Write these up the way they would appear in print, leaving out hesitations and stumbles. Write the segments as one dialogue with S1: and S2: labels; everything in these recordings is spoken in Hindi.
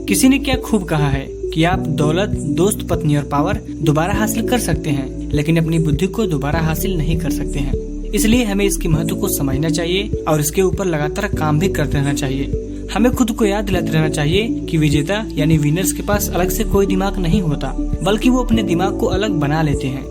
S1: किसी ने क्या खूब कहा है कि आप दौलत, दोस्त, पत्नी और पावर दोबारा हासिल कर सकते हैं, लेकिन अपनी बुद्धि को दोबारा हासिल नहीं कर सकते हैं। इसलिए हमें इसके महत्व को समझना चाहिए और इसके ऊपर लगातार काम भी करते रहना चाहिए। हमें खुद को याद दिलाते रहना चाहिए कि विजेता यानी विनर्स के पास अलग से कोई दिमाग नहीं होता, बल्कि वो अपने दिमाग को अलग बना लेते हैं।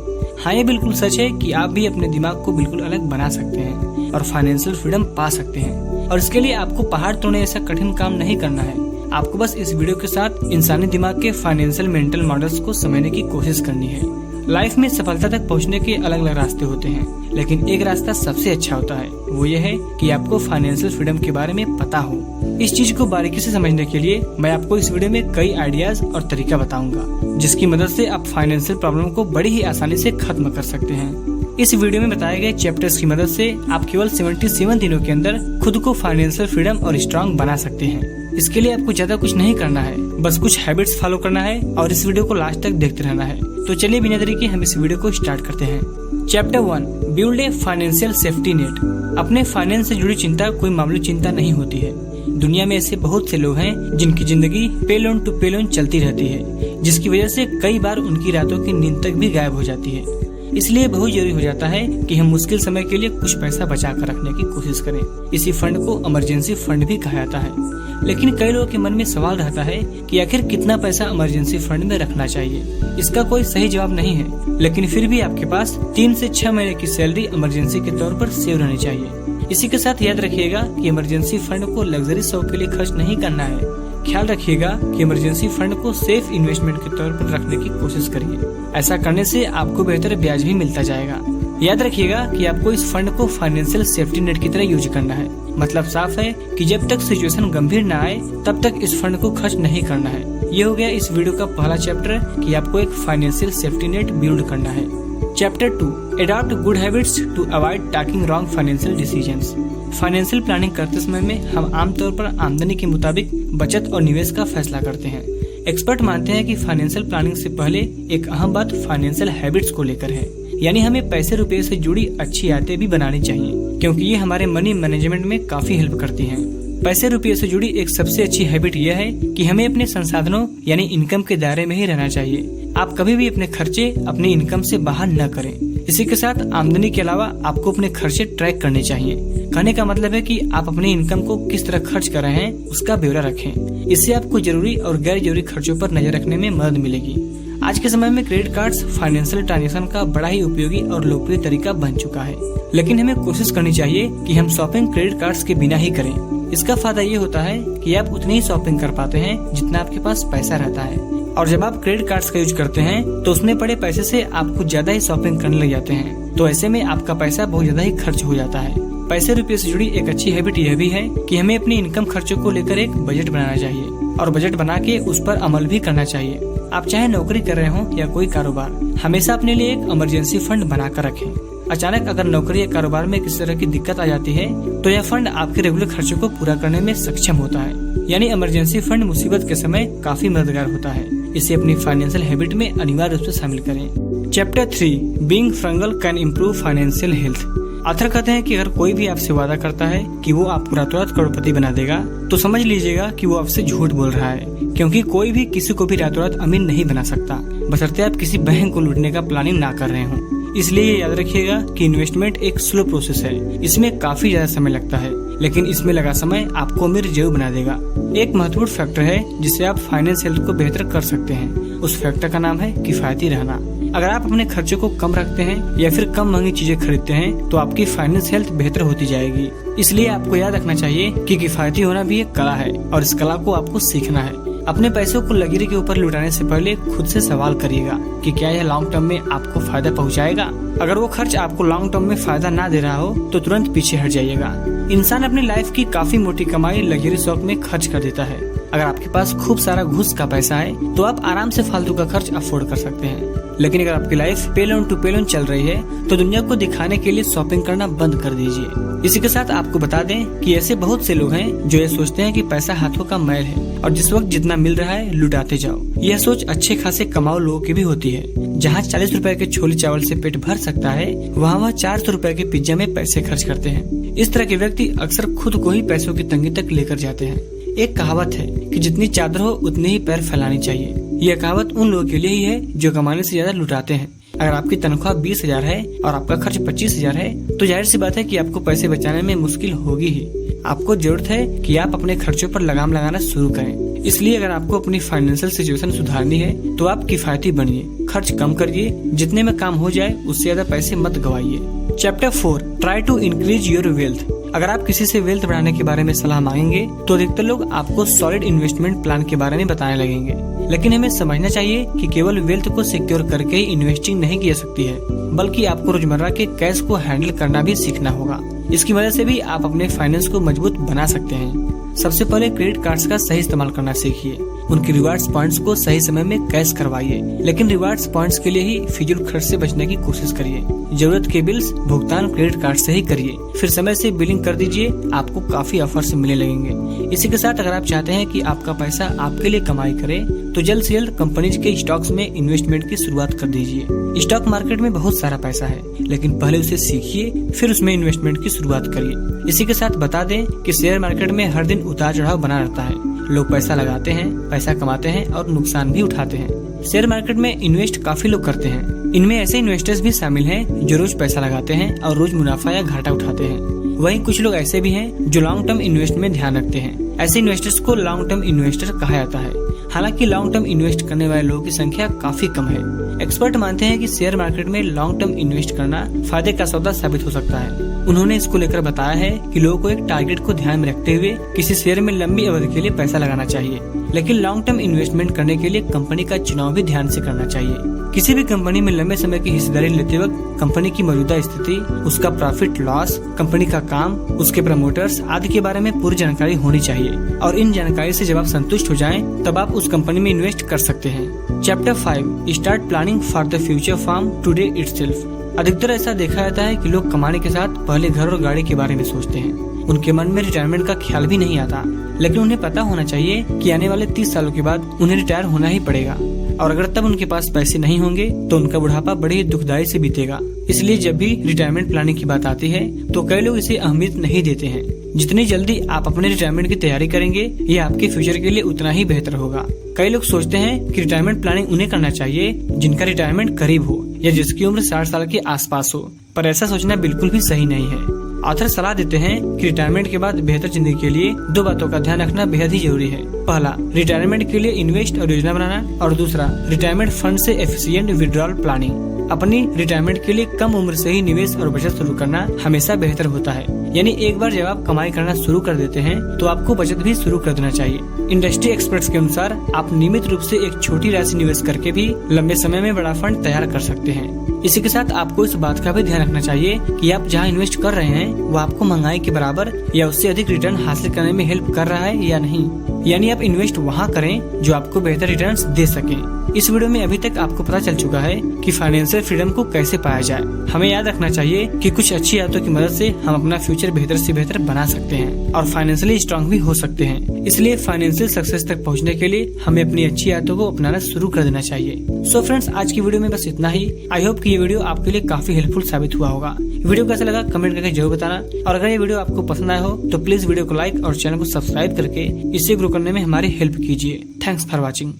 S1: हाँ, ये बिल्कुल सच है कि आप भी अपने दिमाग को बिल्कुल अलग बना सकते हैं और फाइनेंशियल फ्रीडम पा सकते हैं। और इसके लिए आपको पहाड़ तोड़ने ऐसा कठिन काम नहीं करना है। आपको बस इस वीडियो के साथ इंसानी दिमाग के फाइनेंशियल मेंटल मॉडल्स को समझने की कोशिश करनी है। लाइफ में सफलता तक पहुंचने के अलग अलग रास्ते होते हैं, लेकिन एक रास्ता सबसे अच्छा होता है। वो ये है कि आपको फाइनेंशियल फ्रीडम के बारे में पता हो। इस चीज को बारीकी से समझने के लिए मैं आपको इस वीडियो में कई आइडियाज और तरीका बताऊंगा, जिसकी मदद से आप फाइनेंशियल प्रॉब्लम को बड़ी ही आसानी से खत्म कर सकते हैं। इस वीडियो में बताए गए चैप्टर्स की मदद से आप केवल 77 दिनों के अंदर खुद को फाइनेंशियल फ्रीडम और स्ट्रांग बना सकते हैं। इसके लिए आपको ज्यादा कुछ नहीं करना है, बस कुछ हैबिट्स फॉलो करना है और इस वीडियो को लास्ट तक देखते रहना है। तो चलिए बिना देरी के हम इस वीडियो को स्टार्ट करते हैं। Chapter 1, build a financial safety net. अपने फाइनेंस से जुड़ी चिंता कोई मामूली चिंता नहीं होती है। दुनिया में ऐसे बहुत से लोग हैं जिनकी जिंदगी पे लोन टू पे लोन चलती रहती है, जिसकी वजह से कई बार उनकी रातों की नींद तक भी गायब हो जाती है। इसलिए बहुत जरूरी हो जाता है कि हम मुश्किल समय के लिए कुछ पैसा बचा कर रखने की कोशिश करें। इसी फंड को इमरजेंसी फंड भी कहा जाता है। लेकिन कई लोगों के मन में सवाल रहता है कि आखिर कितना पैसा इमरजेंसी फंड में रखना चाहिए। इसका कोई सही जवाब नहीं है, लेकिन फिर भी आपके पास 3 से 6 महीने की सैलरी इमरजेंसी के तौर पर सेव रहनी चाहिए। इसी के साथ याद रखिएगा कि इमरजेंसी फंड को लग्जरी शौक के लिए खर्च नहीं करना है। ख्याल रखिएगा कि इमरजेंसी फंड को सेफ इन्वेस्टमेंट के तौर पर रखने की कोशिश करिए। ऐसा करने से आपको बेहतर ब्याज भी मिलता जाएगा। याद रखिएगा कि आपको इस फंड को फाइनेंशियल सेफ्टी नेट की तरह यूज करना है। मतलब साफ है कि जब तक सिचुएशन गंभीर न आए तब तक इस फंड को खर्च नहीं करना है। ये हो गया इस वीडियो का पहला चैप्टर कि आपको एक फाइनेंशियल सेफ्टी नेट बिल्ड करना है। Chapter 2, adopt good habits to avoid taking wrong financial decisions. Financial planning करते समय में हम आमतौर पर आमदनी के मुताबिक बचत और निवेश का फैसला करते हैं। एक्सपर्ट मानते हैं कि फाइनेंशियल प्लानिंग से पहले एक अहम बात फाइनेंशियल हैबिट्स को लेकर है, यानी हमें पैसे रुपए से जुड़ी अच्छी आदतें भी बनानी चाहिए, क्योंकि ये हमारे मनी मैनेजमेंट में काफी हेल्प करती हैं। पैसे रुपये से जुड़ी एक सबसे अच्छी हैबिट यह है कि हमें अपने संसाधनों यानी इनकम के दायरे में ही रहना चाहिए। आप कभी भी अपने खर्चे अपनी इनकम से बाहर न करें। इसी के साथ आमदनी के अलावा आपको अपने खर्चे ट्रैक करने चाहिए। कहने का मतलब है कि आप अपनी इनकम को किस तरह खर्च कर रहे हैं उसका ब्यौरा रखें। इससे आपको जरूरी और गैर जरूरी खर्चों पर नजर रखने में मदद मिलेगी। आज के समय में क्रेडिट कार्ड्स फाइनेंशियल ट्रांजैक्शन का बड़ा ही उपयोगी और लोकप्रिय तरीका बन चुका है, लेकिन हमें कोशिश करनी चाहिए कि हम शॉपिंग क्रेडिट कार्ड्स के बिना ही करें। इसका फायदा ये होता है कि आप उतनी ही शॉपिंग कर पाते हैं जितना आपके पास पैसा रहता है, और जब आप क्रेडिट कार्ड्स का यूज करते हैं तो उसमें पड़े पैसे से आप कुछ ज्यादा ही शॉपिंग करने लग जाते हैं। तो ऐसे में आपका पैसा बहुत ज्यादा ही खर्च हो जाता है। पैसे रुपये से जुड़ी एक अच्छी हैबिट यह भी है कि हमें अपनी इनकम खर्चों को लेकर एक बजट बनाना चाहिए और बजट बना के उस पर अमल भी करना चाहिए। आप चाहे नौकरी कर रहे हो या कोई कारोबार, हमेशा अपने लिए एक इमरजेंसी फंड बना कर रखें। अचानक अगर नौकरी या कारोबार में किसी तरह की दिक्कत आ जाती है तो यह फंड आपके रेगुलर खर्चों को पूरा करने में सक्षम होता है। यानी इमरजेंसी फंड मुसीबत के समय काफी मददगार होता है। इसे अपनी फाइनेंशियल हैबिट में अनिवार्य रूप से शामिल करें। Chapter 3, being frugal can improve financial health. Author कहते हैं कि अगर कोई भी आपसे वादा करता है कि वो आपको रातों रात करोड़पति बना देगा, तो समझ लीजिएगा कि वो आपसे झूठ बोल रहा है, क्योंकि कोई भी किसी को भी रातों रात अमीर नहीं बना सकता, बशर्ते आप किसी बहन को लूटने का प्लानिंग ना कर रहे हो। इसलिए याद रखिएगा कि इन्वेस्टमेंट एक स्लो प्रोसेस है। इसमें काफी ज्यादा समय लगता है, लेकिन इसमें लगा समय आपको अमीर जरूर बना देगा। एक महत्वपूर्ण फैक्टर है जिससे आप फाइनेंस हेल्थ को बेहतर कर सकते हैं। उस फैक्टर का नाम है किफायती रहना। अगर आप अपने खर्चे को कम रखते हैं या फिर कम महंगी चीजें खरीदते हैं तो आपकी फाइनेंस हेल्थ बेहतर होती जाएगी। इसलिए आपको याद रखना चाहिए कि किफायती होना भी एक कला है और इस कला को आपको सीखना है। अपने पैसों को लकीर के ऊपर लुटाने से पहले खुद से सवाल करिएगा कि क्या यह लॉन्ग टर्म में आपको फायदा पहुंचाएगा। अगर वो खर्च आपको लॉन्ग टर्म में फायदा ना दे रहा हो तो तुरंत पीछे हट जाइएगा। इंसान अपनी लाइफ की काफी मोटी कमाई लग्जरी शौक में खर्च कर देता है। अगर आपके पास खूब सारा घूस का पैसा है तो आप आराम से फालतू का खर्च अफोर्ड कर सकते हैं, लेकिन अगर आपकी लाइफ पे लोन टू पे लोन चल रही है तो दुनिया को दिखाने के लिए शॉपिंग करना बंद कर दीजिए। इसी के साथ आपको बता दें कि ऐसे बहुत से लोग हैं जो ये सोचते हैं कि पैसा हाथों का मैल है और जिस वक्त जितना मिल रहा है लुटाते जाओ। यह सोच अच्छे खासे कमाओ लोगों की भी होती है। जहाँ 40 रुपए के छोले चावल से पेट भर सकता है, वहाँ वह 400 रुपए के पिज्जा में पैसे खर्च करते हैं। इस तरह के व्यक्ति अक्सर खुद को ही पैसों की तंगी तक लेकर जाते हैं। एक कहावत है कि जितनी चादर हो उतनी ही पैर फैलानी चाहिए। यह कहावत उन लोगों के लिए ही है जो कमाने से ज्यादा लुटाते हैं। अगर आपकी तनख्वाह 20,000 है और आपका खर्च 25,000 है तो जाहिर सी बात है कि आपको पैसे बचाने में मुश्किल होगी ही। आपको जरूरत है कि आप अपने खर्चों पर लगाम लगाना शुरू करें। इसलिए अगर आपको अपनी फाइनेंशियल सिचुएशन सुधारनी है तो आप किफायती बनिए, खर्च कम करिए, जितने में काम हो जाए उससे ज्यादा पैसे मत गवाइए। Chapter 4, try to increase your wealth. अगर आप किसी से वेल्थ बढ़ाने के बारे में सलाह मांगेंगे तो अधिकतर लोग आपको सॉलिड इन्वेस्टमेंट प्लान के बारे में बताने लगेंगे। लेकिन हमें समझना चाहिए कि केवल वेल्थ को सिक्योर करके ही इन्वेस्टिंग नहीं की जा सकती है, बल्कि आपको रोजमर्रा के कैश को हैंडल करना भी सीखना होगा। इसकी वजह से भी आप अपने फाइनेंस को मजबूत बना सकते हैं। सबसे पहले क्रेडिट कार्ड्स का सही इस्तेमाल करना सीखिए। उनके रिवार्ड्स पॉइंट्स को सही समय में कैश करवाइए, लेकिन रिवार्ड्स पॉइंट्स के लिए ही फिजूल खर्च से बचने की कोशिश करिए। जरूरत के बिल्स भुगतान क्रेडिट कार्ड से ही करिए, फिर समय से बिलिंग कर दीजिए, आपको काफी ऑफर्स मिलने लगेंगे। इसी के साथ अगर आप चाहते हैं कि आपका पैसा आपके लिए कमाई करे तो जल्द से जल्द कंपनीज के स्टॉक्स में इन्वेस्टमेंट की शुरुआत कर दीजिए। स्टॉक मार्केट में बहुत सारा पैसा है, लेकिन पहले उसे सीखिए, फिर उसमें इन्वेस्टमेंट की शुरुआत करिए। इसी के साथ बता दें कि शेयर मार्केट में हर दिन उतार चढ़ाव बना रहता है। लोग पैसा लगाते हैं, पैसा कमाते हैं और नुकसान भी उठाते हैं। शेयर मार्केट में इन्वेस्ट काफी लोग करते हैं। इनमें ऐसे इन्वेस्टर्स भी शामिल हैं जो रोज पैसा लगाते हैं और रोज मुनाफा या घाटा उठाते हैं। वहीं कुछ लोग ऐसे भी हैं जो लॉन्ग टर्म इन्वेस्ट में ध्यान रखते हैं। ऐसे इन्वेस्टर्स को लॉन्ग टर्म इन्वेस्टर कहा जाता है। हालांकि लॉन्ग टर्म इन्वेस्ट करने वाले लोगों की संख्या काफी कम है। एक्सपर्ट मानते हैं कि शेयर मार्केट में लॉन्ग टर्म इन्वेस्ट करना फायदे का सौदा साबित हो सकता है। उन्होंने इसको लेकर बताया है कि लोगों को एक टारगेट को ध्यान में रखते हुए किसी शेयर में लंबी अवधि के लिए पैसा लगाना चाहिए, लेकिन लॉन्ग टर्म इन्वेस्टमेंट करने के लिए कंपनी का चुनाव भी ध्यान से करना चाहिए। किसी भी कंपनी में लंबे समय की हिस्सेदारी लेते वक्त कंपनी की मौजूदा स्थिति, उसका प्रॉफिट लॉस, कंपनी का काम, उसके प्रमोटर्स आदि के बारे में पूरी जानकारी होनी चाहिए और इन जानकारी से जब आप संतुष्ट हो जाएं, तब आप उस कंपनी में इन्वेस्ट कर सकते हैं। Chapter 5, start planning for the future from today itself. अधिकतर ऐसा देखा जाता है कि लोग कमाने के साथ पहले घर और गाड़ी के बारे में सोचते हैं। उनके मन में रिटायरमेंट का ख्याल भी नहीं आता, लेकिन उन्हें पता होना चाहिए कि आने वाले 30 सालों के बाद उन्हें रिटायर होना ही पड़ेगा और अगर तब उनके पास पैसे नहीं होंगे तो उनका बुढ़ापा बड़े ही दुखदायी से बीतेगा। इसलिए जब भी रिटायरमेंट प्लानिंग की बात आती है तो कई लोग इसे अहमियत नहीं देते हैं। जितनी जल्दी आप अपने रिटायरमेंट की तैयारी करेंगे ये आपके फ्यूचर के लिए उतना ही बेहतर होगा। कई लोग सोचते हैं कि रिटायरमेंट प्लानिंग उन्हें करना चाहिए जिनका रिटायरमेंट करीब हो या जिसकी उम्र 60 साल के आसपास हो, पर ऐसा सोचना बिल्कुल भी सही नहीं है। ऑथर सलाह देते हैं कि रिटायरमेंट के बाद बेहतर जिंदगी के लिए 2 बातों का ध्यान रखना बेहद ही जरूरी है। पहला, रिटायरमेंट के लिए इन्वेस्ट और योजना बनाना, और दूसरा, रिटायरमेंट फंड से एफिशिएंट विड्रॉल प्लानिंग। अपनी रिटायरमेंट के लिए कम उम्र से ही निवेश और बचत शुरू करना हमेशा बेहतर होता है। यानी एक बार जब आप कमाई करना शुरू कर देते हैं तो आपको बचत भी शुरू कर देना चाहिए। इंडस्ट्री एक्सपर्ट्स के अनुसार आप नियमित रूप से एक छोटी राशि निवेश करके भी लंबे समय में बड़ा फंड तैयार कर सकते हैं। इसी के साथ आपको इस बात का भी ध्यान रखना चाहिए कि आप जहां इन्वेस्ट कर रहे हैं वो आपको महंगाई के बराबर या उससे अधिक रिटर्न हासिल करने में हेल्प कर रहा है या नहीं। यानी आप इन्वेस्ट वहां करें जो आपको बेहतर रिटर्न्स दे सके। इस वीडियो में अभी तक आपको पता चल चुका है कि फाइनेंशियल फ्रीडम को कैसे पाया जाए। हमें याद रखना चाहिए कि कुछ अच्छी आदतों की मदद से हम अपना फ्यूचर बेहतर से बेहतर बना सकते हैं और फाइनेंशियली स्ट्रांग भी हो सकते हैं। इसलिए फाइनेंशियल सक्सेस तक पहुंचने के लिए हमें अपनी अच्छी आदतों को अपनाना शुरू कर देना चाहिए। सो फ्रेंड्स, आज की वीडियो में बस इतना ही। आई होप कि ये वीडियो आपके लिए काफी हेल्पफुल साबित हुआ होगा। वीडियो कैसा लगा कमेंट करके जरूर बताना, और अगर ये वीडियो आपको पसंद आया हो तो प्लीज वीडियो को लाइक और चैनल को सब्सक्राइब करके इसे ग्रो करने में हमारी हेल्प कीजिए। Thanks for watching.